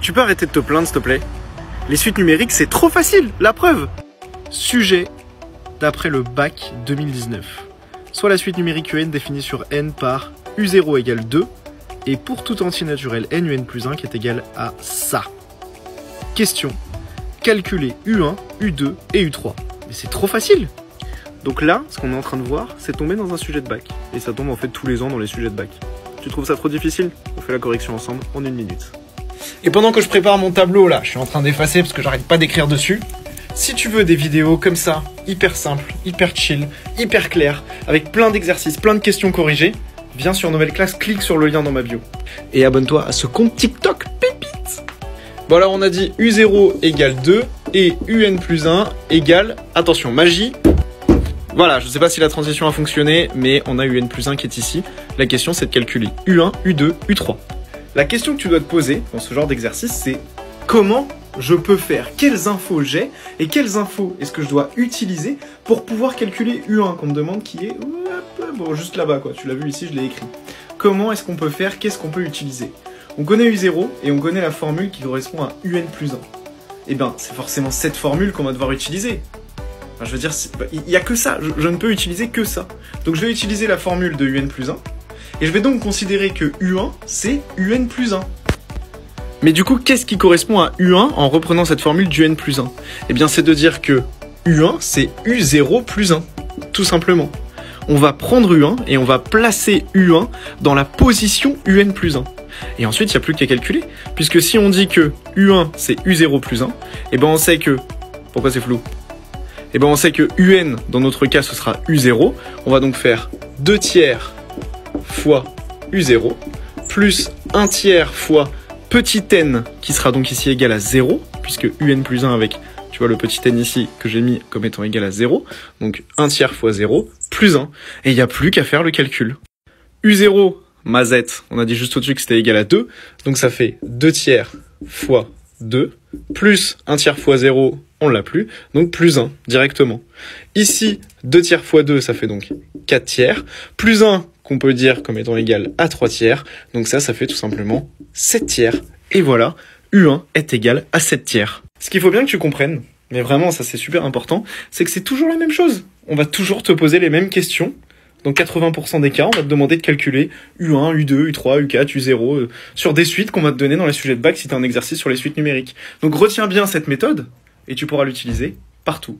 Tu peux arrêter de te plaindre, s'il te plaît? Les suites numériques, c'est trop facile, la preuve! Sujet d'après le bac 2019. Soit la suite numérique UN définie sur n par U0 égale 2, et pour tout entier naturel n un plus 1 qui est égal à ça. Question. Calculer U1, U2 et U3. Mais c'est trop facile! Donc là, ce qu'on est en train de voir, c'est tomber dans un sujet de bac. Et ça tombe en fait tous les ans dans les sujets de bac. Tu trouves ça trop difficile? On fait la correction ensemble en 1 minute. Et pendant que je prépare mon tableau là, je suis en train d'effacer parce que j'arrête pas d'écrire dessus. Si tu veux des vidéos comme ça, hyper simples, hyper chill, hyper claires, avec plein d'exercices, plein de questions corrigées, viens sur Nouvelle Classe, clique sur le lien dans ma bio. Et abonne-toi à ce compte TikTok pépite. Bon alors on a dit U0 égale 2 et UN plus 1 égale, attention, magie. Voilà, je sais pas si la transition a fonctionné, mais on a UN plus 1 qui est ici. La question c'est de calculer U1, U2, U3. La question que tu dois te poser dans ce genre d'exercice, c'est comment je peux faire, quelles infos j'ai et quelles infos est-ce que je dois utiliser pour pouvoir calculer U1 qu'on me demande qui est bon, juste là-bas quoi, tu l'as vu ici, je l'ai écrit. Comment est-ce qu'on peut faire, qu'est-ce qu'on peut utiliser? On connaît U0 et on connaît la formule qui correspond à UN plus 1. Et ben, c'est forcément cette formule qu'on va devoir utiliser. Enfin, je veux dire, il n'y a que ça, je ne peux utiliser que ça. Donc je vais utiliser la formule de UN plus 1 et je vais donc considérer que U1 c'est UN plus 1. Mais du coup, qu'est-ce qui correspond à U1 en reprenant cette formule du N plus 1? Eh bien, c'est de dire que U1, c'est U0 plus 1, tout simplement. On va prendre U1 et on va placer U1 dans la position UN plus 1. Et ensuite, il n'y a plus qu'à calculer, puisque si on dit que U1, c'est U0 plus 1, eh ben on sait que... Pourquoi c'est flou? Eh ben on sait que UN, dans notre cas, ce sera U0. On va donc faire 2 tiers fois U0, plus 1 tiers fois petit n qui sera donc ici égal à 0, puisque UN plus 1 avec, tu vois, le petit n ici que j'ai mis comme étant égal à 0, donc 1 tiers fois 0, plus 1, et il n'y a plus qu'à faire le calcul. U0, ma z, on a dit juste au-dessus que c'était égal à 2, donc ça fait 2 tiers fois 2, plus 1 tiers fois 0, on l'a plus, donc plus 1 directement. Ici, 2 tiers fois 2, ça fait donc 4 tiers, plus 1, qu'on peut dire comme étant égal à 3 tiers. Donc ça fait tout simplement 7 tiers. Et voilà, U1 est égal à 7 tiers. Ce qu'il faut bien que tu comprennes, mais vraiment ça c'est super important, c'est que c'est toujours la même chose. On va toujours te poser les mêmes questions. Dans 80% des cas, on va te demander de calculer U1, U2, U3, U4, U0, sur des suites qu'on va te donner dans les sujets de bac si tu as un exercice sur les suites numériques. Donc retiens bien cette méthode, et tu pourras l'utiliser partout.